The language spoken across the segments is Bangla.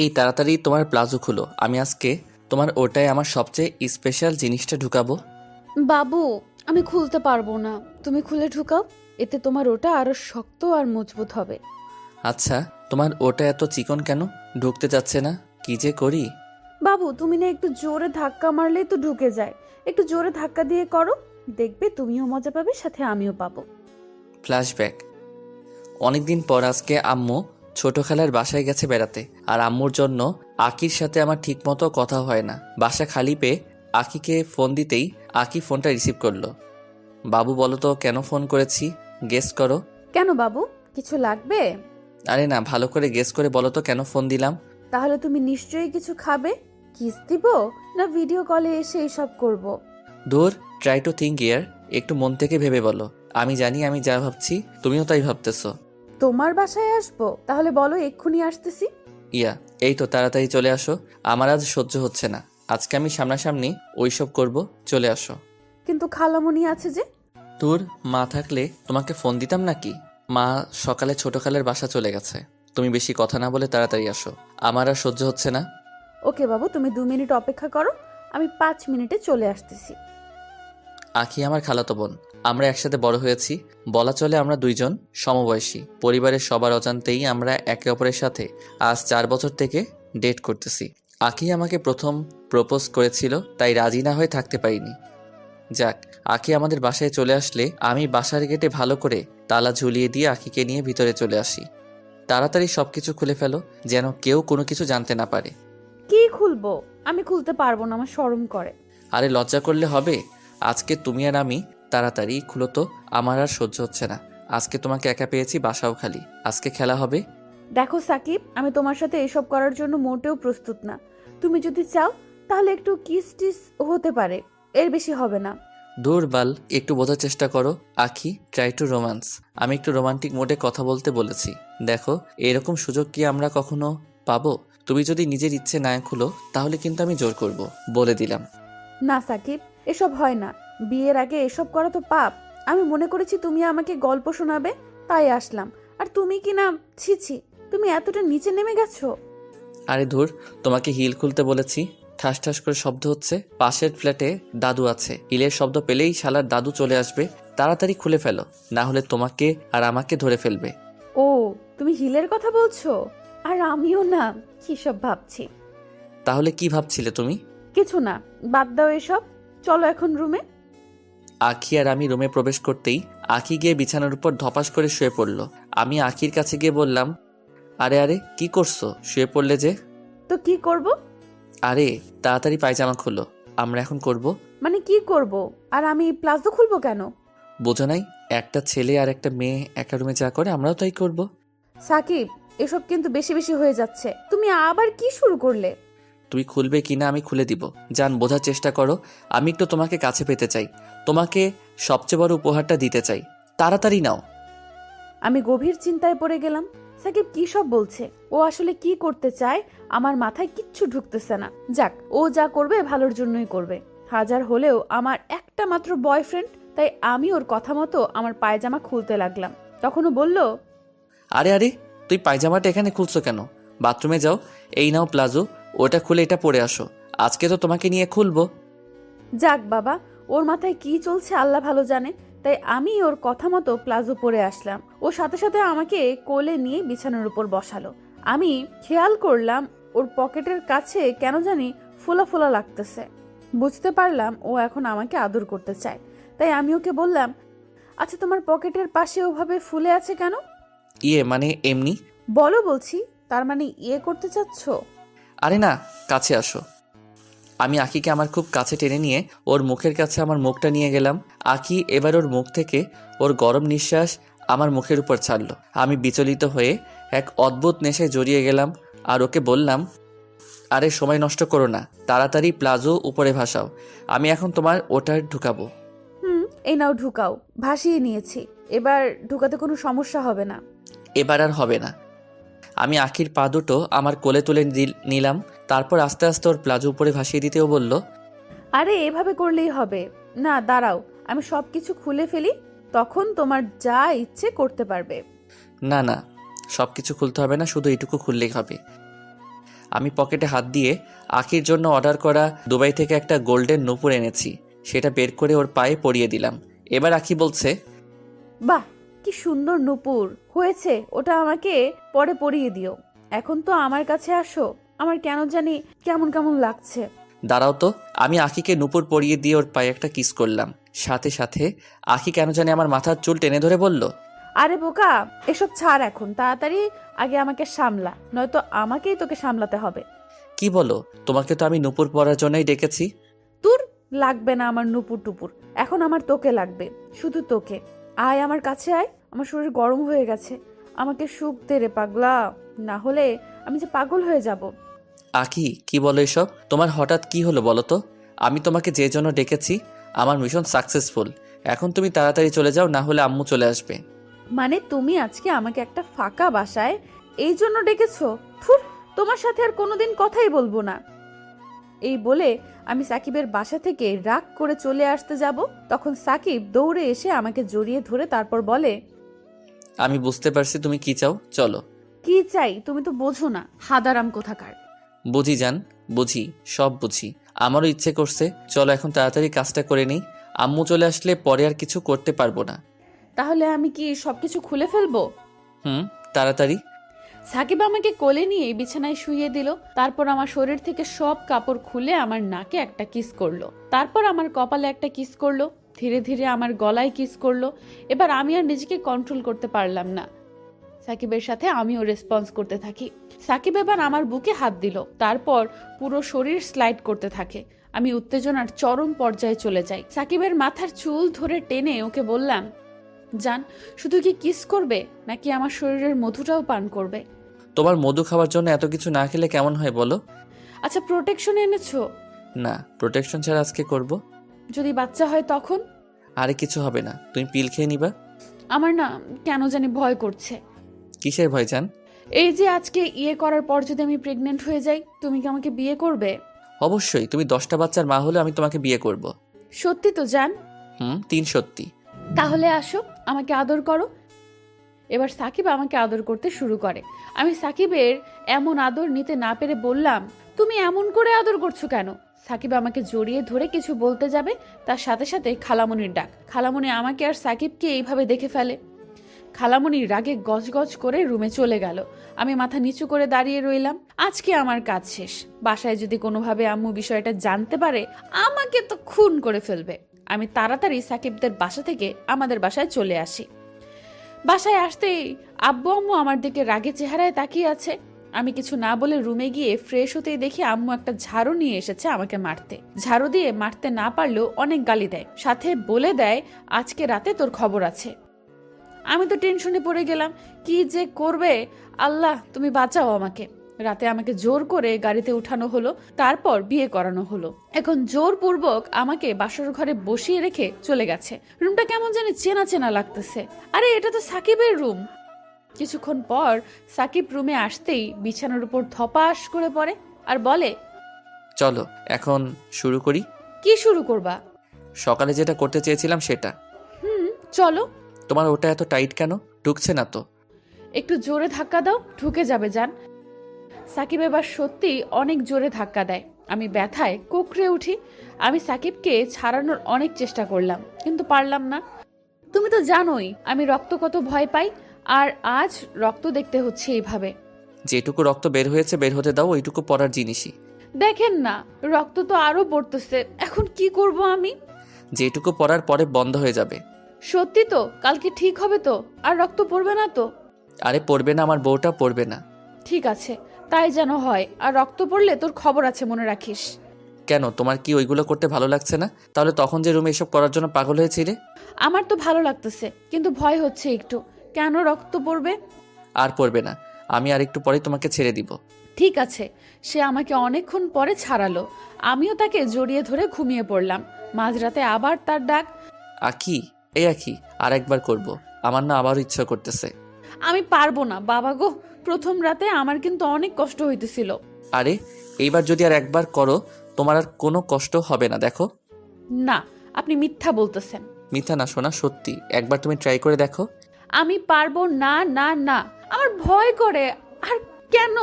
এই তাড়াতাড়ি তোমার প্লাজো খুলো, আমি আজকে তোমার ওটায় আমার সবচেয়ে স্পেশাল জিনিসটা ঢুকাবো। বাবু, আমি খুলতে পারবো না, তুমি খুলে ঢুকাও। এতে তোমার ওটা আরো শক্ত আর মজবুত হবে। আচ্ছা, তোমার ওটা এত চিকন কেন? ঢুকতে যাচ্ছে না, কি যে করি। বাবু, তুমি না একটু জোরে ধাক্কা মারলেই তো ঢুকে যায়। একটু জোরে ধাক্কা দিয়ে করো, দেখবে তুমিও মজা পাবে, সাথে আমিও পাবো। ফ্ল্যাশব্যাক। অনেকদিন পর আজকে আম্মু ছোট খালার বাসায় গেছে বেড়াতে, আর আম্মুর জন্য আকির সাথে আমার ঠিকমতো কথা হয় না। বাসা খালি পেয়ে আকিকে ফোন দিতেই আকি ফোনটা রিসিভ করলো। বাবু বলো তো কেন ফোন করেছি, গেস করো। কেন বাবু, কিছু লাগবে? আরে না, ভালো করে গেস করে বলো তো কেন ফোন দিলাম। তাহলে তুমি নিশ্চয়ই কিছু খাবে। কিস দিব, না ভিডিও কলে এসে এইসব করব? দূর, ট্রাই টু থিঙ্ক ইয়ার। একটু মন থেকে ভেবে বলো। আমি জানি আমি যা ভাবছি তুমিও তাই ভাবতেছো। তোমার বাসায় আসবো? তাহলে বলো, এক্ষুনি আসতেছি। ইয়া, এই তো তাড়াতাড়ি চলে আসো। আমার আজ সহ্য হচ্ছে না। আজকে আমি সামনাসামনি ওইসব করব, চলে আসো। কিন্তু খালামণি আছে যে। তোর মা থাকলে তোমাকে ফোন দিতাম নাকি? মা সকালে ছোট খালের বাসা চলে গেছে। তুমি বেশি কথা না বলে তাড়াতাড়ি আসো, আমার আর সহ্য হচ্ছে না। ওকে বাবু, তুমি 2 মিনিট অপেক্ষা করো, আমি 5 মিনিটে চলে আসতেছি। আখি আমার খালাতো বোন। আমরা একসাথে বড় হয়েছি, বলা চলে আমরা দুইজন সমবয়সী। পরিবারের সবার অজান্তেই আমরা একে অপরের সাথে আজ 4 বছর থেকে ডেট করতেছি। আখি আমাকে প্রথম প্রপোজ করেছিল, তাই রাজি না হয়ে থাকতে পারিনি। যাক, আখি আমাদের বাসায় চলে আসলে আমি বাসার গেটে ভালো করে তালা ঝুলিয়ে দিয়ে আখিকে নিয়ে ভিতরে চলে আসি। তাড়াতাড়ি সবকিছু খুলে ফেলো, যেন কেউ কোনো কিছু জানতে না পারে। কি খুলবো? আমি খুলতে পারবো না, আমার শরম করে। আরে লজ্জা করলে হবে? আজকে তুমি আর আমি, তাড়াতাড়ি খুলো তো, আমার আর সহ্য হচ্ছে না। আজকে তোমাকে একা পেয়েছি, বাসাও খালি। আজকে খেলা হবে। দেখো সাকিব, আমি তোমার সাথে এসব করার জন্য মোটেও প্রস্তুত না। তুমি যদি চাও তাহলে একটু কিস টিস হতে পারে, এর বেশি হবে না। দূর বাল, একটু বোঝার চেষ্টা করো। আখি, ট্রাই টু রোমান্স। আমি একটু রোমান্টিক মোডে কথা বলতে বলেছি। দেখো, এরকম সুযোগ কি আমরা কখনো পাবো? তুমি যদি নিজের ইচ্ছে না খুলো তাহলে কিন্তু আমি জোর করব, বলে দিলাম। না সাকিব, এসব হয় না। বিয়ের আগে এসব করা তো পাপ। আমি মনে করেছি তুমি আমাকে গল্প শোনাবে, তাই আসলাম। আর তুমি কি না, ছি ছি, তুমি এতটা নিচে নেমে গেছো। আরে ধুর, তোমাকে হিল খুলতে বলেছি। ঠাস ঠাস করে শব্দ হচ্ছে। পাশের ফ্ল্যাটে দাদু আছে, হিলের শব্দ পেলেই শালার দাদু চলে আসবে। তাড়াতাড়ি খুলে ফেলো, না হলে তোমাকে আর আমাকে ধরে ফেলবে। ও, তুমি হিলের কথা বলছো? আর আমিও না, কি সব ভাবছি। তাহলে কি ভাবছিলে তুমি? কিছু না, বাদ দাও এসব। চলো এখন রুমে। আখি আর আমি রুমে প্রবেশ করতেই আখি গিয়ে বিছানার উপর ধপাস করে শুয়ে পড়ল। আমি আখির কাছে গিয়ে বললাম, আরে আরে কি করছো, শুয়ে পড়লে যে? তো কি করব? আরে তাড়াতাড়ি পায়জামা খোলো, আমরা এখন করব। মানে কি করব? আর আমি প্লাজো খুলবো কেন? বোঝো নাই, একটা ছেলে আর একটা মেয়ে একা রুমে যা করে আমরাও তাই করব। সাকিব, এসব কিন্তু বেশি বেশি হয়ে যাচ্ছে। তুমি আবার কি শুরু করলে? তুমি খুলবে কিনা আমি খুলে দিব। জান, বোঝার চেষ্টা করো। আমি একটু তোমাকে কাছে পেতে চাই, তোমাকে সবচেয়ে বড় উপহারটা দিতে চাই। তাড়াতাড়ি নাও। আমি গভীর চিন্তায় পড়ে গেলাম। সাকিব কি সব বলছে? ও আসলে কি করতে চায়? আমার মাথায় কিচ্ছু ঢুকতেছে না। যাক, ও যা করবে ভালোর জন্যই করবে। হাজার হলেও আমার একটা মাত্র বয়ফ্রেন্ড, তাই আমি ওর কথা মতো আমার পায়জামা খুলতে লাগলাম। তখনও বলল, আরে আরে, তুই পায়জামাটা এখানে খুলছো কেন? বাথরুমে যাও, এই নাও প্লাজো, ওটা খুলে এটা পরে আসো। আজকে তো তোমাকে নিয়ে খুলবো। যাক বাবা, ওর মাথায় কি চলছে আল্লাহ ভালো জানে। তাই আমি ওর কথা মতো প্লাজো পরে আসলাম। ও সাথে সাথে আমাকে কোলে নিয়ে বিছানার উপর বসালো। আমি খেয়াল করলাম ওর পকেটের কাছে কেন জানি ফোলা ফোলা লাগতেছে। বুঝতে পারলাম ও এখন আমাকে আদর করতে চায়। তাই আমি ওকে বললাম, আচ্ছা তোমার পকেটের পাশে ওভাবে ফুলে আছে কেন? ইয়ে মানে এমনি। বলো বলছি, তার মানে ইয়ে করতে চাচ্ছ? আরে না, কাছে আসো। আমি আখিকে আমার খুব কাছে টেনে নিয়ে ওর মুখের কাছে আমার মুখটা নিয়ে গেলাম। আখি এবার ওর মুখ থেকে ওর গরম নিঃশ্বাস আমার মুখের উপর ছাড়লো। আমি বিচলিত হয়ে এক অদ্ভুত নেশায় জড়িয়ে গেলাম আর ওকে বললাম, আরে সময় নষ্ট করো না, তাড়াতাড়ি প্লাজো উপরে ভাসাও। আমি এখন তোমার ওটার ঢুকাবো। হুম, এই নাও ঢুকাও। ভাসিয়ে নিয়েছি, এবার ঢুকাতে কোনো সমস্যা হবে না। এবার আর হবে না। আমি আখির পা দুটো আমার কোলে তুলে নিলাম। তারপর আস্তে আস্তে ওর প্লাজো উপরে ভাসিয়ে দিতেও বলল, আরে এভাবে করলেই হবে না, দাঁড়াও, আমি সবকিছু খুলে ফেলি, তখন তোমার যা ইচ্ছে করতে পারবে। না না, সব কিছু খুলতে হবে না, শুধু এইটুকু খুললেই হবে। আমি পকেটে হাত দিয়ে আখির জন্য অর্ডার করা দুবাই থেকে একটা গোল্ডেন নূপুর এনেছি, সেটা বের করে ওর পায়ে পরিয়ে দিলাম। এবার আখি বলছে, বাহ, কি সুন্দর নূপুর হয়েছে, ওটা আমাকে পরে পরিয়ে দিও। এখন তো আমার কাছে আসো, আমার কেন জানি কেমন কেমন লাগছে। দাঁড়াও তো। আমি আখিকে নূপুর পরিয়ে দিয়ে ওর পায়ে একটা কিস করলাম। সাথে সাথে আখি কেন জানি আমার মাথার চুল টেনে ধরে বলল, আরে বোকা, এসব ছাড় এখন, তাড়াতাড়ি আগে আমাকে সামলা, নয়তো আমাকেই তোকে সামলাতে হবে। কি বলো? তোমাকে তো আমি নূপুর পরার জন্যই ডেকেছি। তোর লাগবে না আমার নুপুর টুপুর, এখন আমার তোকে লাগবে, শুধু তোকে। আয় আমার কাছে আয়, আমার শরীর গরম হয়ে গেছে, আমাকে সুখ দে রে পাগলা, না হলে আমি যে পাগল হয়ে যাব। আখি, কি বলো এসব? তোমার হঠাৎ কি হলো বলো তো? আমি তোমাকে যে জন্য ডেকেছি আমার মিশন সাকসেসফুল। এখন তুমি তাড়াতাড়ি চলে যাও, না হলে আম্মু চলে আসবে। মানে তুমি আজকে আমাকে একটা ফাঁকা বাসায় এই জন্য ডেকেছো? থুর, তোমার সাথে আর কোনোদিন কথাই বলবো না। এই বলে আমি সাকিবের বাসা থেকে রাগ করে চলে আসতে যাব, তখন সাকিব দৌড়ে এসে আমাকে জড়িয়ে ধরে তারপর বলে, আমি বুঝতে পারছি তুমি কি চাও, চলো। কি চাই তুমি তো বোঝো না, হাদারাম কোথাকার। বুঝি জান, বুঝি, সব বুঝি। আমারও ইচ্ছে করছে, চলো এখন তাড়াতাড়ি কাজটা করে নিই। আম্মু চলে আসলে পরে আর কিছু করতে পারবো না। তাহলে আমি কি সবকিছু খুলে ফেলবো? তাড়াতাড়ি। সাকিব আমাকে কোলে নিয়ে বিছানায় শুইয়ে দিল, তারপর আমার শরীর থেকে সব কাপড় খুলে আমার নাকে একটা কিস করলো, তারপর আমার কপালে একটা কিস করলো, ধীরে ধীরে আমার গলায় কিস করলো। এবার আমি আর নিজেকে কন্ট্রোল করতে পারলাম না, সাকিবের সাথে আমিও রেসপন্স করতে থাকি। সাকিব এবার আমার বুকে হাত দিল, তারপর পুরো শরীর স্লাইড করতে থাকে। আমি উত্তেজনার চরম পর্যায়ে চলে যাই। সাকিবের মাথার চুল ধরে টেনে ওকে বললাম, জান, শুধু কি কিস করবে নাকি আমার শরীরের মধুটাও পান করবে? তোমার মধু খাওয়ার জন্য এত কিছু না খেলে কেমন হয় বলো? আচ্ছা, প্রোটেকশন এনেছো? না, প্রোটেকশন ছাড়া আজকে করব। যদি বাচ্চা হয় তখন? আরে কিছু হবে না, তুমি পিল খেয়ে নিবা। আমার না কেন জানি ভয় করছে। কিসের ভয় জান? এই যে আজকে ইয়ে করার পর যদি আমি প্রেগনেন্ট হয়ে যাই, তুমি কি আমাকে বিয়ে করবে? অবশ্যই, তুমি 10টা বাচ্চার মা হলে আমি তোমাকে বিয়ে করব। সত্যি তো জান? 3 সত্যি। তাহলে আসো, আমাকে আদর করো। এবার সাকিব আমাকে আদর করতে শুরু করে। আমি সাকিবের এমন আদর নিতে না পেরে বললাম, তুমি এমন করে আদর করছো কেন? সাকিব আমাকে জড়িয়ে ধরে কিছু বলতে যাবে, তার সাথে সাথে খালামণির ডাক। খালামণি আমাকে আর সাকিবকে এইভাবে দেখে ফেলে। খালামণি রাগে গজগজ করে রুমে চলে গেল। আমি মাথা নিচু করে দাঁড়িয়ে রইলাম। আজকে আমার কাজ শেষ। বাসায় যদি কোনোভাবে আম্মু বিষয়টা জানতে পারে, আমাকে তো খুন করে ফেলবে। আমি তাড়াতাড়ি সাকিবদের বাসা থেকে আমাদের বাসায় চলে আসি। বাসায় আসতেই আব্বু আম্মু আমার দিকে রাগে চেহারায় তাকিয়ে আছে। আমি কিছু না বলে রুমে গিয়ে ফ্রেশ হতেই দেখি আম্মু একটা ঝাড়ু নিয়ে এসেছে আমাকে মারতে। ঝাড়ু দিয়ে মারতে না পারলেও অনেক গালি দেয়, সাথে বলে দেয় আজকে রাতে তোর খবর আছে। আমি তো টেনশনে পড়ে গেলাম, কি যে করবে। আল্লাহ তুমি বাঁচাও আমাকে। রাতে আমাকে জোর করে গাড়িতে উঠানো হলো, তারপর বিয়ে করানো হলো। এখন জোরপূর্বক আমাকে বাসর ঘরে বসিয়ে রেখে চলে গেছে। রুমটা কেমন জানি চেনা চেনা লাগতেছে। আরে এটা তো সাকিবের রুম। কিছুক্ষণ পর সাকিব রুমে আসতেই বিছানার উপর ধপাস করে পড়ে আর বলে, চলো এখন শুরু করি। কি শুরু করবা? সকালে যেটা করতে চেয়েছিলাম সেটা। চলো। তোমার ওটা এত টাইট কেন? ঢুকছে না তো? একটু জোরে ধাক্কা দাও, ঢুকে যাবে জান। সাকিব এবার সত্যি অনেক জোরে ধাক্কা দেয়। আমি ব্যথায় কুকড়ে উঠি। আমি সাকিবকে ছাড়ানোর অনেক চেষ্টা করলাম, কিন্তু পারলাম না। তুমি তো জানোই আমি রক্ত কত ভয় পাই, আর আজ রক্ত দেখতে হচ্ছে এইভাবে। যেটুকু রক্ত বের হয়েছে বের হতে দাও, ওইটুকু পড়ার জিনিসই। দেখেন না, রক্ত তো আরো পড়তেছে। এখন কি করব আমি? যেটুকু পড়ার পরে বন্ধ হয়ে যাবে। সত্যি তো? কালকে ঠিক হবে তো? আর রক্ত পড়বে না তো? আরে পড়বে না, আমার বউটা পড়বে না। ঠিক আছে, তাই যেন হয়। আর রক্ত পড়লে তোর খবর আছে, মনে রাখিস। কেন, তোমার কি ওইগুলো করতে ভালো লাগছে না? তাহলে তখন যে রুমে এসব করার জন্য পাগল হয়েছিলে। আমার তো ভালো লাগতেছে, কিন্তু ভয় হচ্ছে একটু। কেন রক্ত পড়বে? আর পড়বে না, আমি আর একটু পরে তোমাকে ছেড়ে দিব। ঠিক আছে। সে আমাকে অনেকক্ষণ পরে ছাড়ালো। আমিও তাকে জড়িয়ে ধরে ঘুমিয়ে পড়লাম। মাঝরাতে আবার তার ডাক, আখি, এই আখি, আর একবার করব। আমার না আবারও ইচ্ছা করতেছে। আমি পারবো না বাবা গো। প্রথম রাতে আমার কিন্তু অনেক কষ্ট হইতেছিল। আরে এইবার যদি আর একবার করো তোমার আর কোনো কষ্ট হবে না, দেখো। না, আপনি মিথ্যা বলতেছেন। মিথ্যা না শোনা, সত্যি। একবার তুমি ট্রাই করে দেখো। আমি পারবো না, না না, আমার ভয় করে। আর কেন?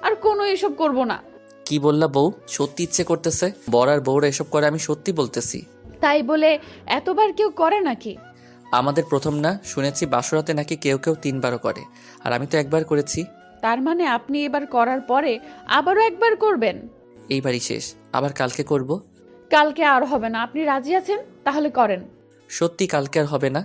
আর কোনো এসব করব না। কি বললা বউ? সত্যি ইচ্ছে করতেছে? বর আর বউরা এসব করে, আমি সত্যি বলতেছি। তাই বলে এতবার কেউ করে নাকি? আমাদের প্রথম না, শুনেছি বাসরাতে নাকি কেউ কেউ 3বারও করে, আর আমি তো একবার করেছি। তার মানে আপনি এবার করার পরে আবারও একবার করবেন? এইবারই শেষ, আবার কালকে করব। কালকে আর হবে না। আপনি রাজি আছেন? তাহলে করেন। সত্যি কালকে আর হবে না?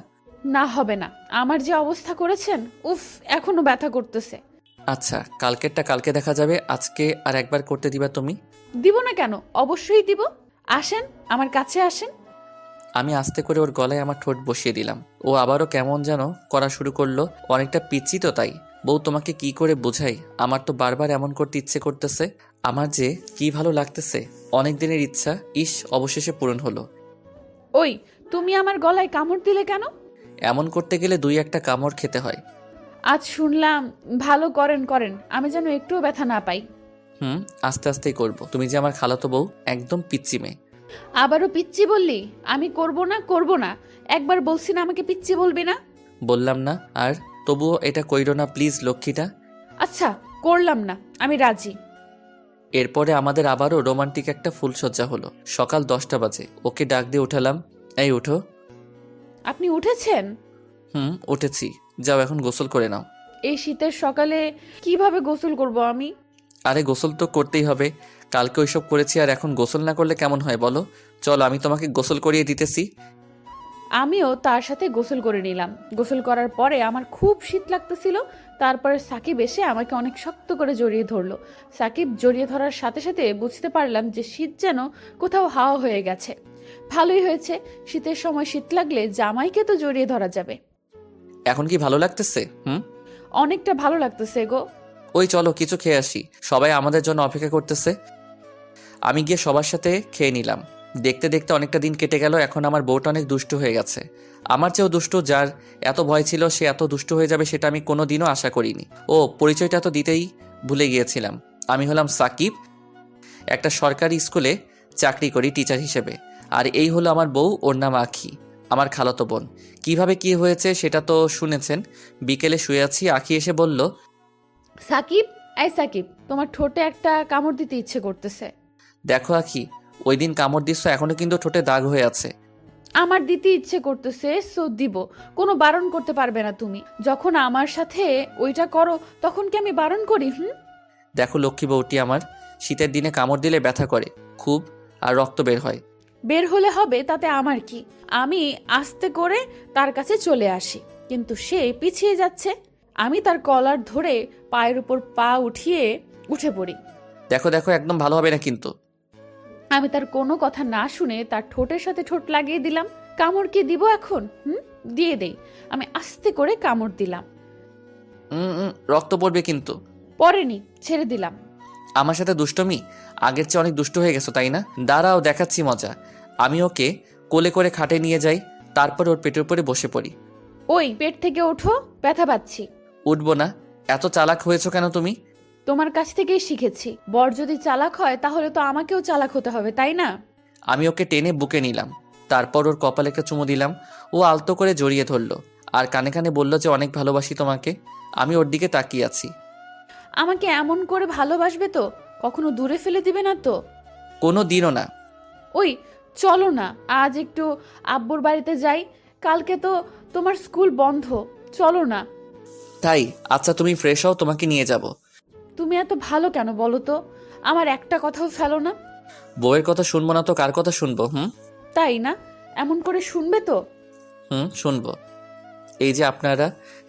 না, হবে না। আমার যে অবস্থা করেছেন, উফ, এখনো ব্যথা করতেছে। আচ্ছা, কালকেরটা কালকে দেখা যাবে, আজকে আর একবার করতে দিবা তুমি? দিব না কেন? অবশ্যই দিব। আসেন, আমার কাছে আসেন। আমি আস্তে করে ওর গলায় আমার ঠোঁট বসিয়ে দিলাম। ও আবারও কেমন যেন করা শুরু করলো। অনেকটা পিচ্ছি তো, তাই। বউ, তোমাকে কি করে বোঝাই, আমার তো বারবার এমন করতে ইচ্ছে করতেছে। আমার যে কি ভালো লাগতেছে। অনেক দিনের ইচ্ছা অবশেষে পূরণ হলো। ওই, তুমি আমার গলায় কামড় দিলে কেন? এমন করতে গেলে 2-1টা কামড় খেতে হয়। আজ শুনলাম ভালো করেন করেন, আমি যেন একটুও ব্যথা না পাই। আস্তে আস্তেই করব। তুমি যে আমার খালাতো বউ, একদম পিচ্চি মেয়ে। আবারও পিচ্চি বললি? আমি করব না, করব না। একবার বলছি না আমাকে পিচ্চি বলবি না? বললাম না? আর তবুও এটা কইরো না প্লিজ, লক্ষ্মীটা। আচ্ছা, করলাম না, আমি রাজি। এরপরে আমাদের আবারও রোমান্টিক একটা ফুলসজ্জা হলো। সকাল 10টা বাজে, ওকে ডাক দিয়ে উঠালাম। এই উঠো। আপনি উঠেছেন? উঠেছি। যাও এখন গোসল করে নাও। এই শীতের সকালে কিভাবে গোসল করব আমি? আরে গোসল তো করতেই হবে, কালকে ওইসব করেছি, আর এখন গোসল না করলে কেমন হয় বলো? চলো আমি তোমাকে গোসল করিয়ে দিতেছি। আমিও তার সাথে গোসল করে নিলাম। গোসল করার পরে আমার খুব শীত লাগতেছিল। তারপরে সাকিব এসে আমাকে অনেক শক্ত করে জড়িয়ে ধরলো। সাকিব জড়িয়ে ধরার সাথে সাথে বুঝতে পারলাম যে শীত যেন কোথাও হাওয়া হয়ে গেছে। ভালোই হয়েছে, শীতের সময় শীত লাগলে জামাইকে তো জড়িয়ে ধরা যাবে। এখন কি ভালো লাগতেছে? অনেকটা ভালো লাগতেছে গো। ওই চলো কিছু খেয়ে আসি, সবাই আমাদের জন্য অপেক্ষা করতেছে। আমি গিয়ে সবার সাথে খেয়ে নিলাম। দেখতে দেখতে অনেকটা দিন কেটে গেল। এখন আমার বউটা অনেক দুষ্টু হয়ে গেছে। আমার চেয়েও দুষ্টু। যার এত ভয় ছিল সে এত দুষ্টু হয়ে যাবে সেটা আমি কোনো দিনও আশা করিনি। ও পরিচয়টা তো দিতেই ভুলে গিয়েছিলাম। আমি হলাম সাকিব, একটা সরকারি স্কুলে চাকরি করি টিচার হিসেবে। আর এই হলো আমার বউ, ওর নাম আখি, আমার খালাতো বোন। কিভাবে কি হয়েছে সেটা তো শুনেছেন। বিকেলে শুয়ে আছি, আখি এসে বলল, সাকিব, এই সাকিব, তোমার ঠোঁটে একটা কামড় দিতে ইচ্ছে করতেছে। দেখো আখি, ওই দিন কামড় দিচ্ছ, এখনো কিন্তু ঠোঁটে দাগ হয়ে আছে। আমার দিতে ইচ্ছে করতেছে, সো দিব। কোনো বারণ করতে পারবে না তুমি। যখন আমার সাথে ওইটা করো তখন কি আমি বারণ করি? দেখো লক্ষ্মী বউটি আমার, শীতের দিনে কামড় দিলে ব্যথা করে খুব, আর রক্ত বের হয়। বের হলে হবে, তাতে আমার কি? আমি আস্তে করে তার কাছে চলে আসি, কিন্তু সে পিছিয়ে যাচ্ছে। আমি তার কলার ধরে পায়ের উপর পা উঠিয়ে উঠে পড়ি। দেখো দেখো, একদম ভালো হবে না কিন্তু। আমি তার কোনো কথা না শুনে তার ঠোঁটের সাথে ঠোঁট লাগিয়ে দিলাম। কামড় কি দিব এখন? দিয়ে দেই। আমি আস্তে করে কামড় দিলাম। রক্ত পড়বে কিন্তু। পরেনি, ছেড়ে দিলাম। আমার সাথে দুষ্টমি? আগের চেয়ে অনেক দুষ্ট হয়ে গেছো তাই না? দাঁড়াও, দেখাচ্ছি মজা। আমি ওকে কোলে করে খাটে নিয়ে যাই, তারপর ওর পেটের উপরে বসে পড়ি। ওই, পেট থেকে ওঠো, ব্যথা পাচ্ছি। উঠবো না। এত চালাক হয়েছো কেন তুমি? তোমার কাছ থেকেই শিখেছি। বর যদি চালাক হয় তাহলে তো আমাকেও চালাক হতে হবে, তাই না? আমি ওকে টেনে বুকে নিলাম, তারপর ওর কপালে একটা চুমু দিলাম। ও আলতো করে জড়িয়ে ধরলো, আর কানে কানে বলল যে অনেক ভালোবাসি তোমাকে। আমি ওর দিকে তাকিয়ে আছি। আমাকে এমন করে ভালোবাসবে তো? কখনো দূরে ফেলে দিবে না তো? কোনো দিনও না। ওই, চলো না, আজ একটু আব্বুর বাড়িতে যাই। কালকে তো তোমার স্কুল বন্ধ। চলো না। তাই? আচ্ছা তুমি ফ্রেশ হও, তোমাকে নিয়ে যাব। তুমি এত ভালো কেন বলো তো? আমার একটা কথাও ফেলো না। বউয়ের কথা শুনবো না তো কার কথা শুনবো? তাই না? এমন করে শুনবে তো? শুনবো। এই যে আপনারা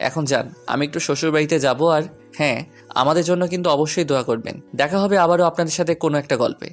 এখন যান, আমি একটু শ্বশুর বাড়িতে যাবো। আর হ্যাঁ, আমাদের জন্য কিন্তু অবশ্যই দোয়া করবেন। দেখা হবে আবারও আপনাদের সাথে কোনো একটা গল্পে।